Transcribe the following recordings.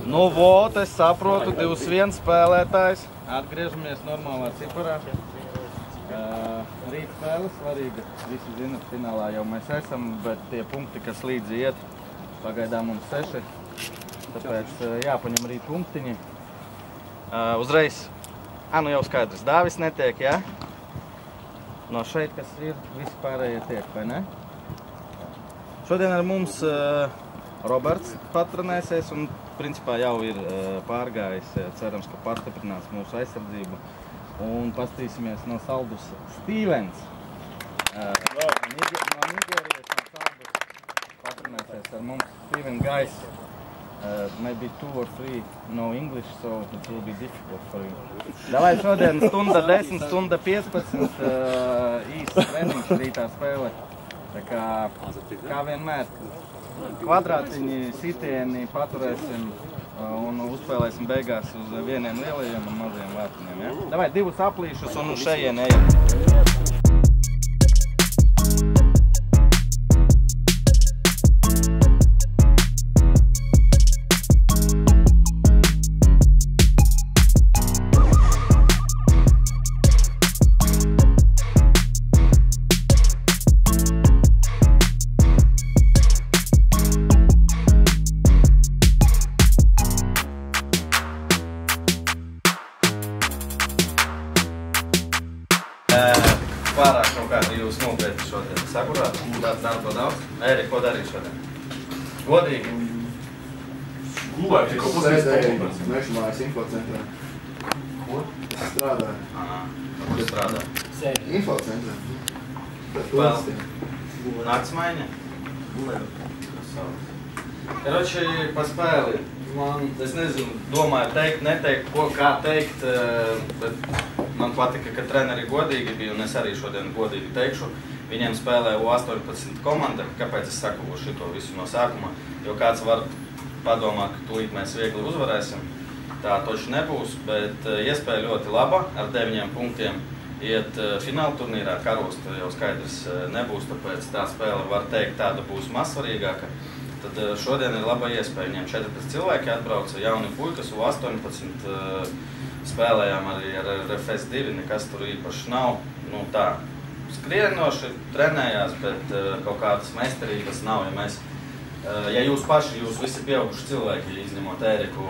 Nu, vot, es saprotu, 2-1 spēlētājs. Atgriežamies normālā ciparā. Rīt spēle svarīga. Visi zina, finālā jau mēs esam, bet tie punkti, kas līdzi iet, pagaidām mums 6. Tāpēc jāpaņem rīt punktiņi. Uzreiz, nu jau skaidrs, Dāvis netiek, jā? No šeit, kas ir, visi pārējie tiek, vai ne? Šodien ar mums Roberts patrenēsies un principā jau ir pārgājis, cerams, ka pastiprinās mūsu aizsardzību. Un pastīsimies no Saldus Stīvens. No Nigērijas no Saldus patrenēsies ar mums. Steven guys, maybe 2 or 3 know English, so it will be difficult for you. Davai šodien stunda 10, stunda 15, īsts treniņš rītā spēle. Tā kā vienmēr kvadrātiņi, sitieni paturēsim un uzspēlēsim beigās uz vieniem lielajiem un mazajiem vārtiņiem. Ja? Davai 2 aplīšus un uz šejien ejam. Pārāk kaut kādi jūs nopietni šodien. Sakurāt, tāds darba daudz. Ēri, ko darīt šodien? Godīgi? Gulēt, ko sēdēju Mešamājas infocentrā. Ko? Strādāju. Kur strādā? Infocentrā. Nakts maiņa? Karoči, pa spēli. Es nezinu, domāju teikt, neteikt, kā teikt, bet man patika, ka treneri godīgi bija, un es arī šodien godīgi teikšu. Viņiem spēlē U18 komanda, kāpēc es saku šito visu no sākuma, jo kāds var padomāt, ka tūlīt mēs viegli uzvarēsim. Tā toši nebūs, bet iespēja ļoti laba, ar 9 punktiem iet fināla turnīrā. Karost jau skaidrs nebūs, tāpēc tā spēle, var teikt, tāda būs mazsvarīgāka. Tad šodien ir laba iespēja. Viņiem 14 cilvēki atbrauca, jauni puikas, U18 spēlējām arī ar RFS2, nekas tur īpaši nav. Nu tā, skrienoši trenējās, bet kaut kādas meistarības nav. Ja jūs paši, jūs visi pieauguši cilvēki, izņemot Ēriku,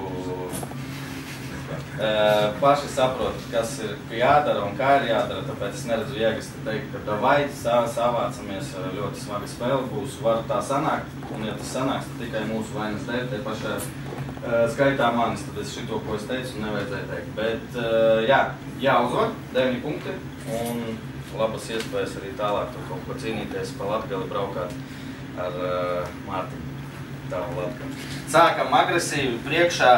paši saprotat, kas ir jādara un kā ir jādara, tāpēc es neredzu jēgas teikt, ka davai savācamies, ļoti smaga spēle būs, varu tā sanākt, un ja tas sanāks, tad tikai mūsu vainas dēļ, te pašā skaitā manis, tad es šito, ko es teicu, nevajadzēja teikt. Bet jā, jāuzvar 9 punkti, un labas iespējas arī tālāk tur kaut ko cīnīties, pa Latgali braukāt ar Mārtiņu, tālu Latgali. Sākam agresīvi priekšā.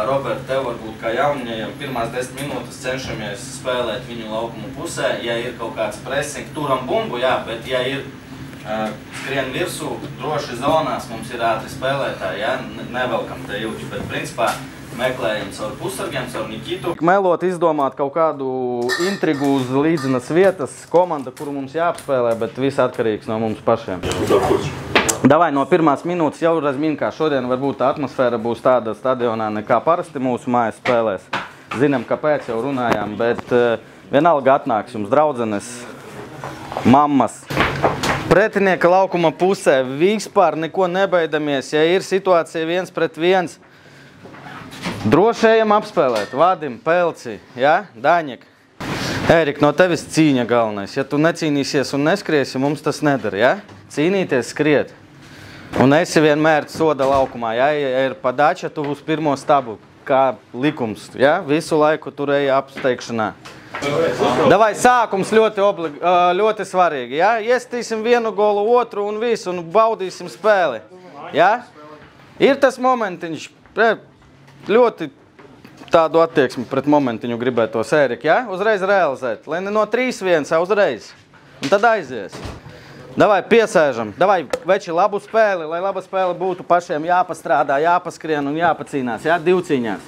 Robert, tev varbūt kā jauniņajam pirmās 10 minūtes cenšamies spēlēt viņu laukumu pusē. Ja ir kaut kāds pressing, turam bumbu, jā, bet ja ir skrien virsū, droši zonās, mums ir ātri spēlētāji, jā, nevelkam te jūķi, bet principā meklējam caur pusargiem, caur Nikitu. Melot izdomāt kaut kādu intrigu uz līdzinas vietas, komanda, kuru mums jāapspēlē, bet viss atkarīgs no mums pašiem. Davai no pirmās minūtes jau razmin, kā šodien varbūt atmosfēra būs tāda stadionā nekā parasti mūsu mājas spēlēs. Zinām, kāpēc jau runājām, bet vienalga atnāks jums draudzenes, mammas. Pretinieka laukuma pusē vispār neko nebaidamies, ja ir situācija 1 pret 1. Drošējam apspēlēt, Vadim, Pelci, ja? Daņik. Ērik, no tevis cīņa galvenais. Ja tu necīnīsies un neskriesi, mums tas nedara, ja? Cīnīties, skriet. Un esi vienmēr soda laukumā, ja ir padača, tu uz pirmo stabu, kā likums, ja? Visu laiku turēja apsteigšanā. Davai, sākums ļoti svarīgi, ja? Iestīsim vienu golu, otru un visu, un baudīsim spēli, ja? Ir tas momentiņš, ļoti tādu attieksmi pret momentiņu gribētos, Ērik, ja? Uzreiz realizēt, lai ne no 3-1, uzreiz, un tad aizies. Davai, piesēžam. Davai, veči, labu spēli, lai laba spēle būtu pašiem jāpastrādā, jāpaskrien un jāpacīnās, jā, divcīņās.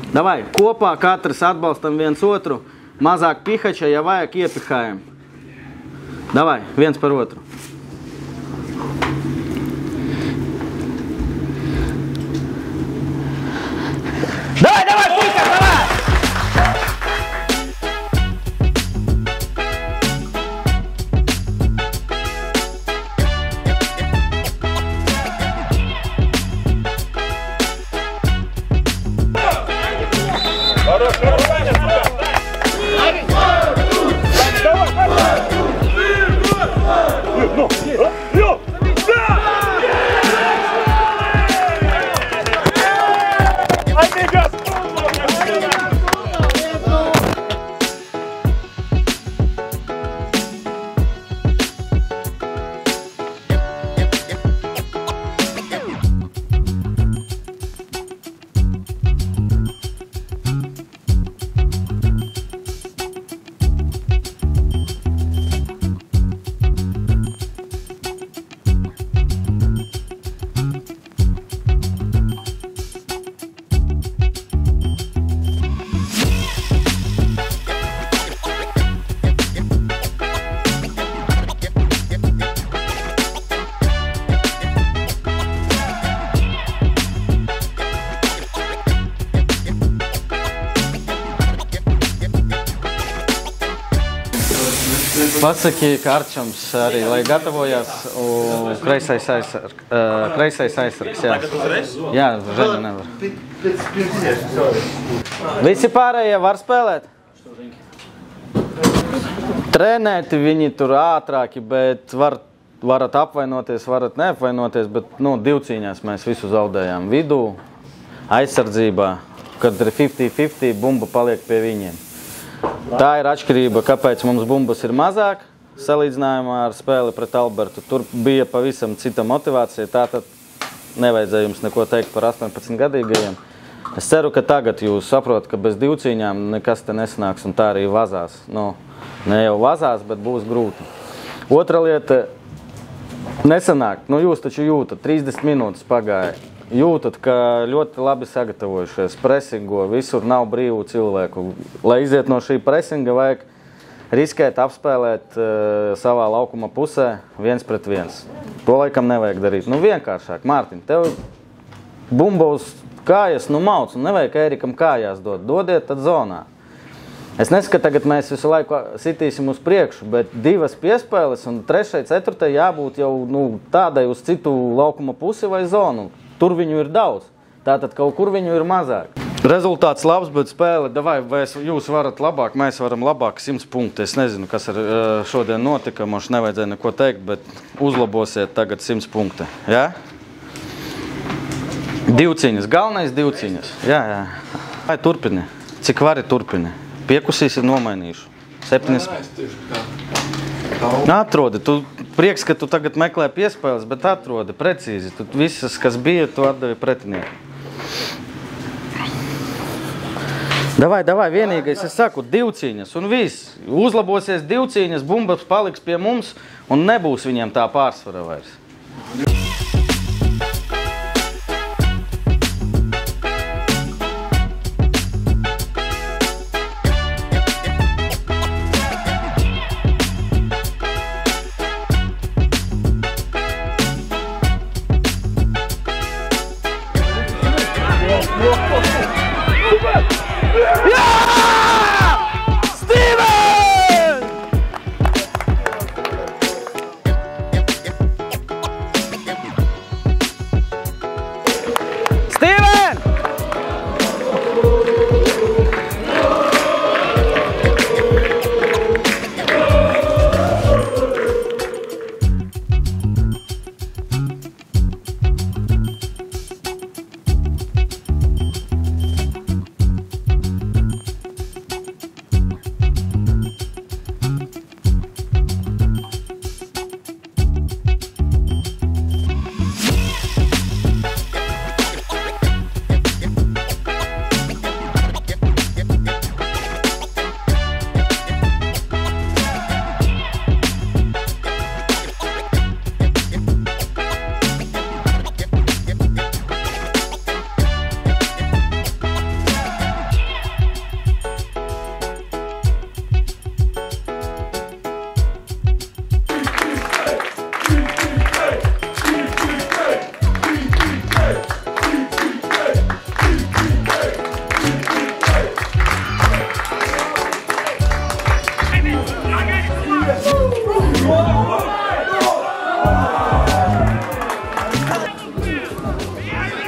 Davai, kopā katrs atbalstam viens otru, mazāk pihača, ja vajag iepihājam. Davai, viens par otru. Pasaki, ka Arčams arī, lai gatavojās kreisais aizsargs. Jā, jā, Žeņa nevar. Visi pārējie var spēlēt? Trenēti viņi tur ātrāki, bet varat apvainoties, varat neapvainoties, bet divcīņās mēs visu zaudējām. Vidū, aizsardzībā, kad ir 50-50, bumba paliek pie viņiem. Tā ir atšķirība, kāpēc mums bumbas ir mazāk, salīdzinājumā ar spēli pret Albertu. Tur bija pavisam cita motivācija, tātad nevajadzēja jums neko teikt par 18-gadīgajiem. Es ceru, ka tagad jūs saprotat, ka bez divcīņām nekas te nesanāks un tā arī vazās. Ne jau vazās, bet būs grūti. Otra lieta nesanāk. Jūs taču jūtat, 30 minūtes pagāja. Jūtat, ka ļoti labi sagatavojušies, presingo, visur nav brīvu cilvēku. Lai iziet no šī presinga, vajag riskēt, apspēlēt savā laukuma pusē 1-1. To laikam nevajag darīt. Vienkāršāk, Mārtiņ, tev bumba uz kājas, mauc, un nevajag Ērikam kājās dot. Dodiet tad zonā. Es nesaku, ka tagad mēs visu laiku sitīsim uz priekšu, bet 2 piespēles un 3, 4 jābūt jau tādai uz citu laukuma pusi vai zonu. Tur viņu ir daudz, tātad kaut kur viņu ir mazāk. Rezultāts labs, bet spēle, vai jūs varat labāk, mēs varam labāk 100 punkti. Es nezinu, kas ar šodien notika, mums nevajadzēja neko teikt, bet uzlabosiet tagad 100 punkti. Jā? Divcīņas, galvenais divcīņas. Jā. Vai turpini? Cik vari turpini? Piekusīs ir nomainīšu. 7. Atrodi, prieks, ka tu tagad meklē piespēles, bet atrodi precīzi. Tu visas, kas bija, tu atdevi pretinieku. Davai, vienīgais, es saku, divcīņas un viss. Uzlabosies divcīņas, bumbas paliks pie mums un nebūs viņiem tā pārsvara vairs.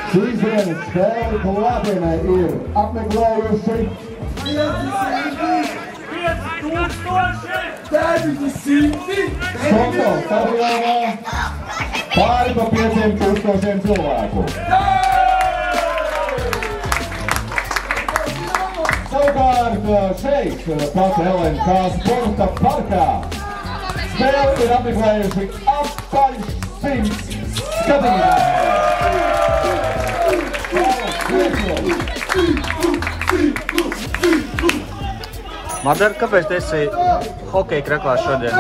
Šīs dienas spēli klātienē ir apmeklējuši 5000 Skonto stadionā pāri pa 5000 cilvēku. Savukārt šeit, pats LNK sporta parkā, spēli ir apmeklējuši apaļ 100 skatītāji. Madar, kāpēc tu esi hokeja kreklā šodien?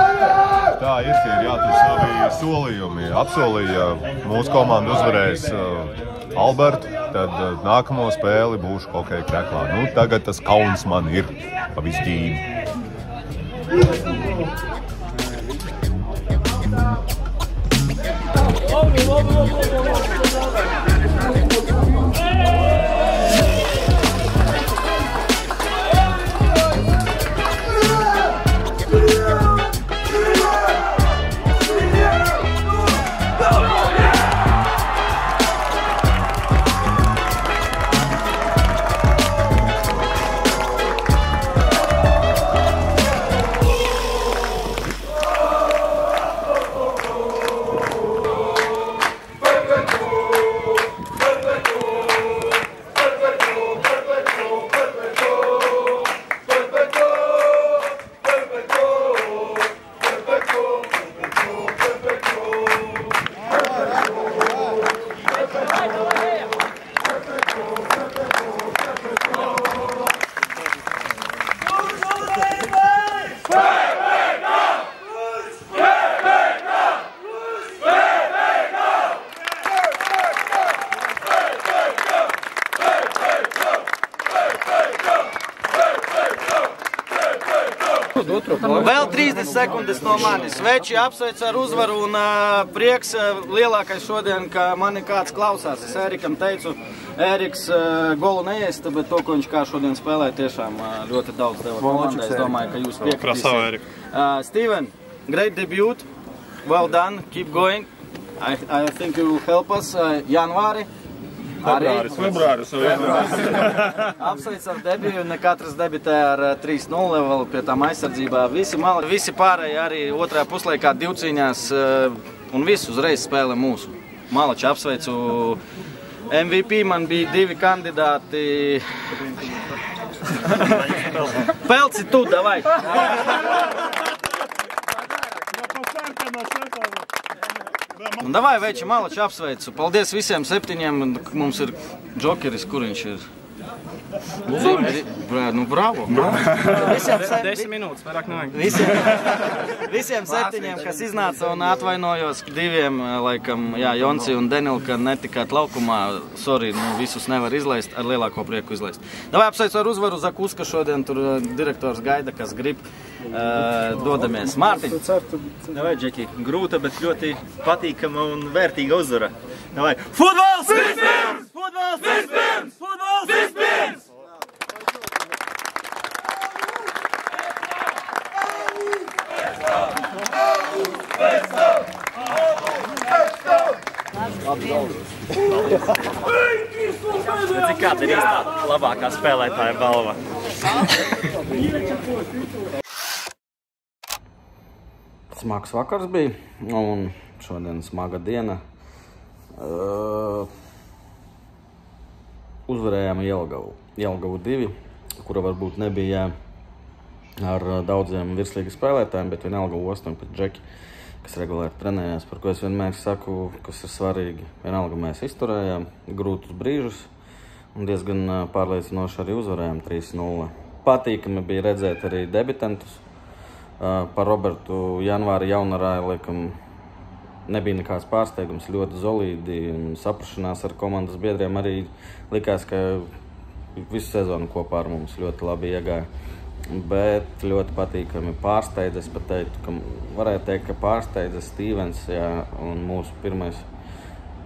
Tā ir jātur savi solījumi. Apsolīja, mūsu komanda uzvarēs Albertu, tad nākamo spēli būšu hokeja kreklā. Tagad tas kauns man ir pa visu dzīvi. Vēl 30 sekundes no manis. Veči apsveic ar uzvaru un prieks lielākais šodien, ka mani kāds klausās. Es Ērikam teicu, Ēriks golu neiesta, bet to, ko viņš kā šodien spēlē, tiešām ļoti daudz deva komandai. Es domāju, ka jūs piekritīsiet. Steven, great debut. Well done. Keep going. I think you will help us. Janvāri. Februāris. Apsveic ar debiju, ne katrs debitē ar 3-0, vēl pie tām aizsardzībā. Visi pārējie arī otrajā puslaikā divcīņās un visi uzreiz spēlē mūsu. Malači apsveicu. MVP man bija 2 kandidāti. Pelci tu, davai! Un davai, veči, Malači apsveicu. Paldies visiem 7. Mums ir džokeris, kur viņš ir? Nu, bravo. 10 minūtes, vairāk nevajag. Visiem 7, kas iznāca un atvainojos 2, laikam, jā, Jonci un Denilka netikāt laukumā. Sorry, nu, visus nevar izlaist, ar lielāko prieku izlaist. Davai apsveicu ar uzvaru Zakuska šodien, tur direktors gaida, kas grib. Dodamies. Mārtiņ. Davai, Džeki, grūta, bet ļoti patīkama un vērtīga uzvara. Davai. Futbols! Vispirms! Futbols! Vispirms! Futbols! Vispirms! Cik kāda ir īstā labākā spēlētāja balva? Smags vakars bija, un šodien smaga diena. Uzvarējām Jelgavu. Jelgavu 2, kura varbūt nebija ar daudziem virslīgas spēlētājiem, bet vienalga 18 džeki, kas regulāri trenējās, par ko es vienmēr saku, kas ir svarīgi. Vienalga mēs izturējām grūtus brīžus un diezgan pārliecinoši arī uzvarējām 3-0. Patīkami bija redzēt arī debitantus. Par Robertu Janvāri Jaunarāju, laikam, nebija nekāds pārsteigums, ļoti solīdi un saprašanās ar komandas biedriem arī likās, ka visu sezonu kopā ar mums ļoti labi iegāja. Bet ļoti patīkami pārsteidz, es pat teiktu, ka varētu teikt, ka pārsteidz Stevens, jā, un mūsu pirmais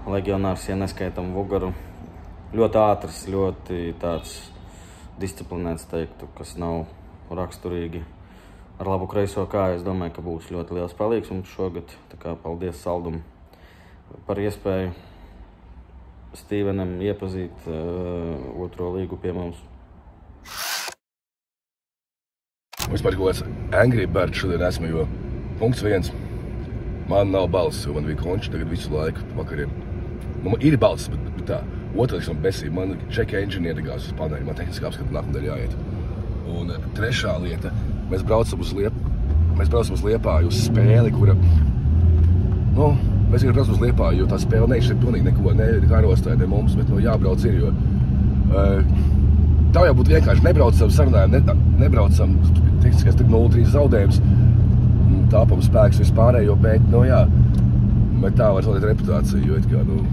legionārs, ja neskaitam Vugaru, ļoti ātrs, ļoti tāds disciplinēts, teiktu, kas nav raksturīgi. Ar labu kreiso kāju, es domāju, ka būs ļoti liels palīgs mums šogad. Tā kā paldies Saldum par iespēju Stevenam iepazīt otro līgu pie mums. Vispār kaut kāds Angry Bird šodien esmu, jo punkts 1. Man nav balss, jo man bija konči tagad visu laiku vakariem. Nu, man ir balss, bet tā. Otrais man besīja, man čeka inženieri gāzes uz paneļu, man tehniski apskata nākamdēļ jāiet. Un trešā lieta. Mēs braucam uz Liepāju uz spēli, kura, nu, mēs braucam uz Liepāju, jo tā spēle neizšķiet pilnīgi neko, ne karostē, ne mums, bet, nu, jābrauc ir, jo tā jau būtu vienkārši, nebraucam sarunājumi, nebraucam, tehniskais 0-3 zaudējums, tāpam spēks vispārējo, bet, nu, jā, bet tā var zaudēt reputāciju, jo, kā, nu,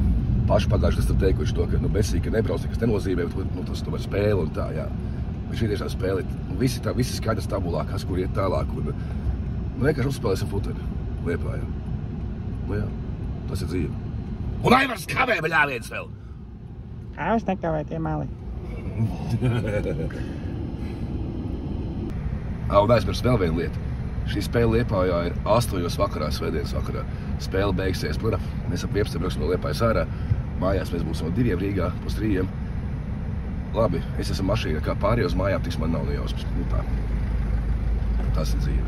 paši pagājuši, kas tam teikuši to, ka, nu, besīgi, ka nebrauc, kas nenozīmē, bet, nu, tas tomēr spēle un tā, jā. Bet šī tiešām spēle, visi skaidrs tabulā, kas kur iet tālāk, un vienkārši uzspēlēsim futeni Liepājā. Nu jā, tas ir dzīve. Un Aivars kavē bļāviens vēl! Kā es nekavēju tie mali? Un aizmirs vēl viena lieta. Šī spēle Liepājā ir 8 vakarā, svētdienas vakarā. Spēle beigsies, mēs ap 11 brauksim no Liepājas ārā. Mājās mēs būsim no 2 Rīgā, pus 3. Labi, es esmu mašīna, kā pārējie uz mājām, tiks man nav nejausmas. Nu tā. Tas ir dzīve.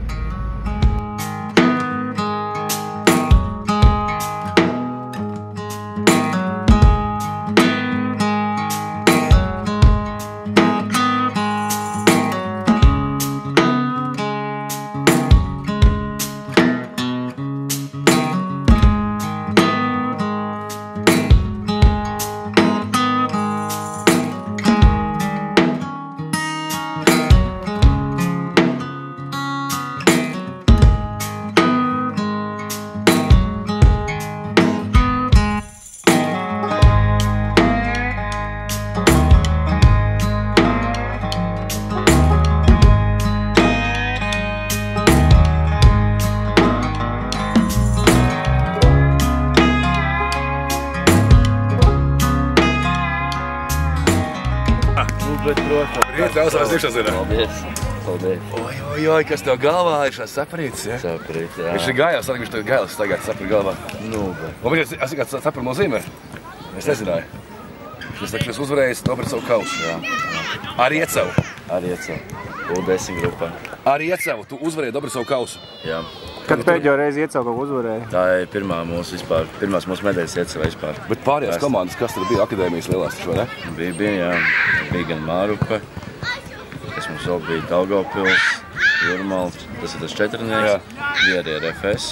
bet, protams. Rīt jāuzvās iekšāzienā. Paldies. Oi, kas tev galvā ir šās saprītis, ja? Saprīt, jā. Viņš ir gājās, arī viņš tev gājās tagad saprīt galvā. Nu, bet. Un viņš ir kāds saprīt nozīmē? Es nezināju. Viņš saka, ka uzvarējis nopret savu kausu. Jā. Ar Iecevu. Ar Iecevu. U10 grupā. Ar Iecevu. Tu uzvarēji dobri savu kausu. Jā. Kad pēdējo reizi Iecevu kaut ko uzvarēja? Tā ir pirmās mūsu medaļas Iecevā vispār. Bet pārējās komandas, kas tur bija akadēmijas lielās, taču, vai ne? Bija, jā. Bija gan Mārupe, kas mums vēl bija Daugavpils, Jurmals, tas ir tas 4-nieks. Bija arī RFS,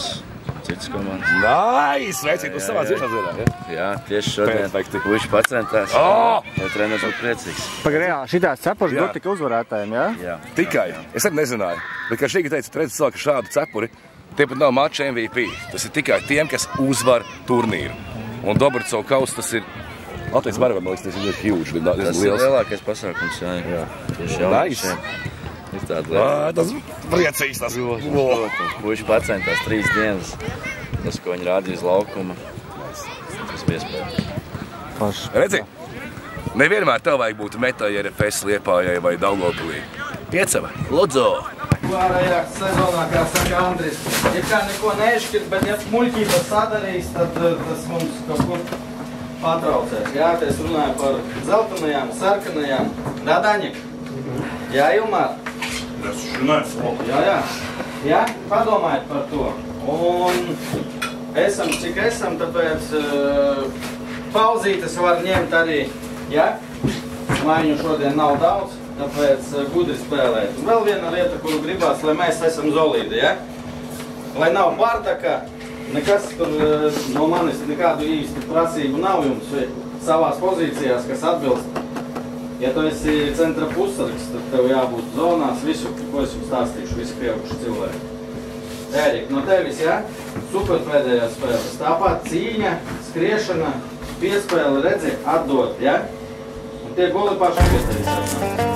citas komandas. Nice! Sveicīt uz savā iekšāzienā, ja? Jā, tieši šodien. Perfekti. Puiši pacentās. Lai treneris būtu priecīgs. Pagaidām, šitās cepures Jā. būtu tikai uzvarētājiem, jā? Jā. Tikai. Es arī nezināju. Bet, kā šī teica, redz cilvēku šādu cepuri, tie pat nav mača MVP. Tas ir tikai tiem, kas uzvar turnīru. Un Dobricova kausa, tas ir Latvijas mērogā, man liekas, tas ir ļoti huge. Tas ir lielākais pasākums, jā. Tieši jauniešiem. Ir tāda lieta. Tas priecīgs tas. Puiši pacentās 3 dienas. Tas, ko viņi rādīja uz laukuma, tas bija iespējams. Redzi, nevienmēr tev vajag būt metai RFS Liepājai vai Daugavpilī. Ieceva, Lodzo! Pārējā sezonā, kā saka Andris, ja kā neko nešķirt, bet ja muļķības sadarīs, tad tas mums kaut kur patraucēs. Jā, es runāju par zeltainajām, sarkanajām. Radaņik? Jā, Ilmār? Es runāju. Jā, padomājiet par to. Un esam, cik esam, tāpēc pauzītes var ņemt arī, jā? Maiņu šodien nav daudz. Tāpēc gudri spēlēt. Un vēl viena lieta, kuru gribās, lai mēs esam solīdi, ja? Lai nav bardaka, nekas tur no manis nekādu īstu prasību nav jums savās pozīcijās, kas atbilst. Ja tu esi centra pussargs, tad tev jābūt zonās, visu, ko es jums stāstīšu, visi pieauguši cilvēki. Ērika, no tevis, ja? Super pēdējā spēles. Tāpat cīņa, skriešana, piespēle, redzi, atdot, ja? Un tie goli paši pie tevis atnāk.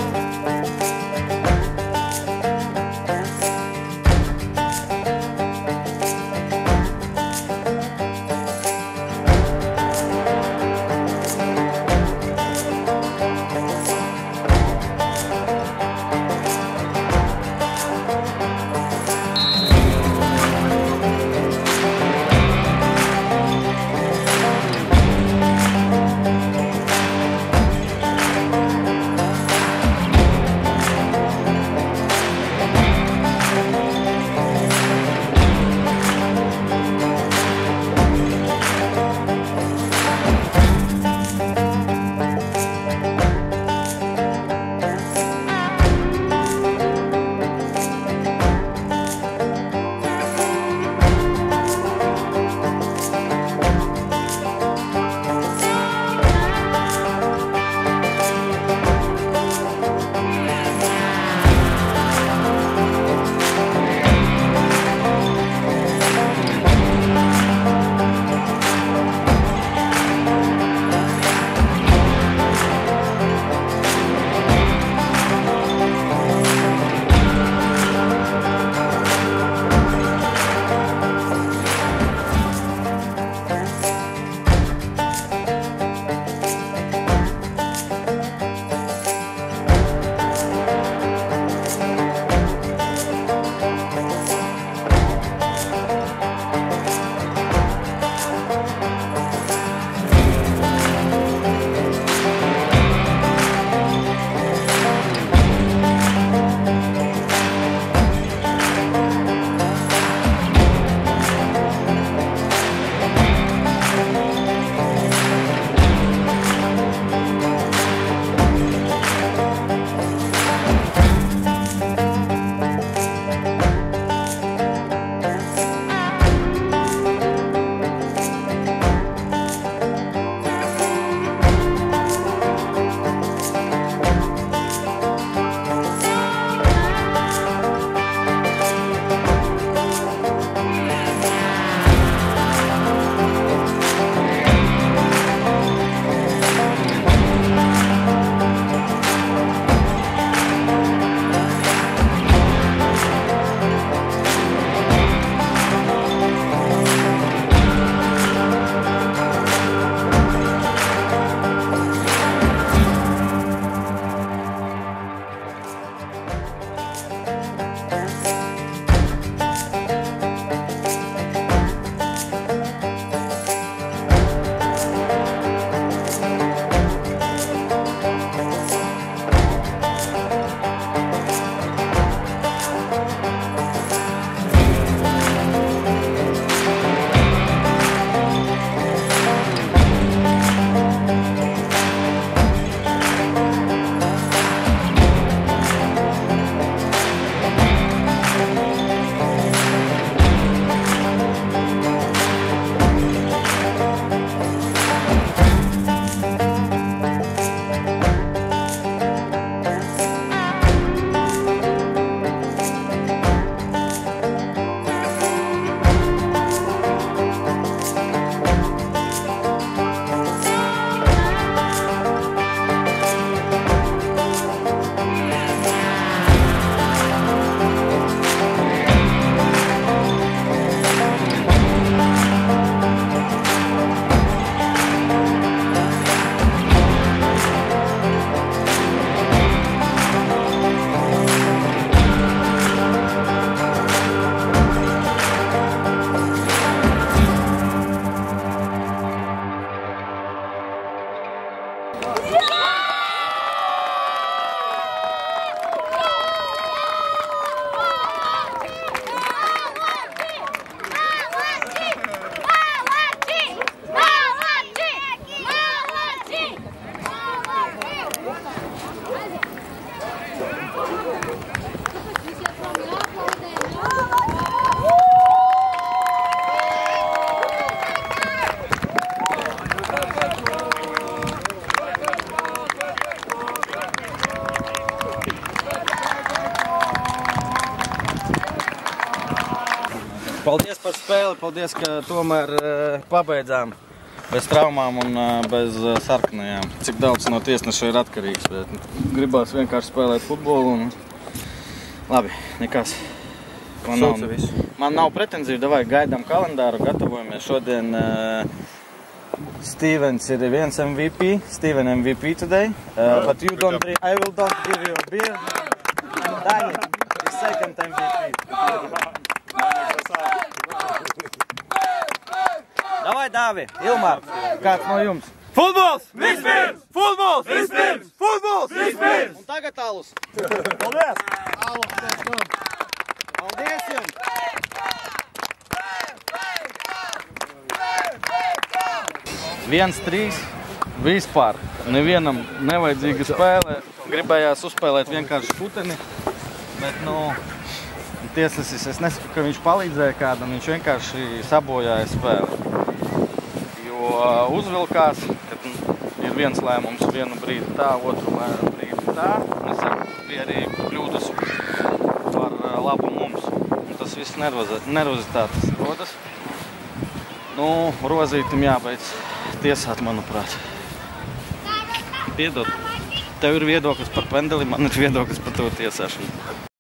Paldies par spēli, paldies, ka tomēr pabeidzām bez traumām un bez sarkanajām. Cik daudz no tiesneša ir atkarīgs, bet gribās vienkārši spēlēt futbolu un labi, nekas. Man nav pretenziju, davai gaidām kalendāru, gatavojamies. Šodien Stevens ir viens MVP, Steven MVP today, but you don't drink, I will not give you a beer. Dani is second MVP. Davai, Dāvi, Ilmār, kāds no jums? Futbols! Vispirms! Futbols! Vispirms! Futbols! Vispirms! Un tagad alus. Paldies! Paldies jums! 1-3 vispār. Nevienam nevajadzīga spēle. Gribējās uzspēlēt vienkārši puteni, bet, tiesnesis, es nesaku, ka viņš palīdzēja kādam, viņš vienkārši sabojāja spēli. Jo uzvilkās, kad ir viens lēmums vienu brīdi tā, otru brīdi tā. Es saku, bija arī kļūdas par labu mums. Un tas viss nervozitātes rodas. Rozītim jābeidz tiesāt, manuprāt. Piedod, tev ir viedoklis par pendeli, man ir viedoklis par to tiesāšanu.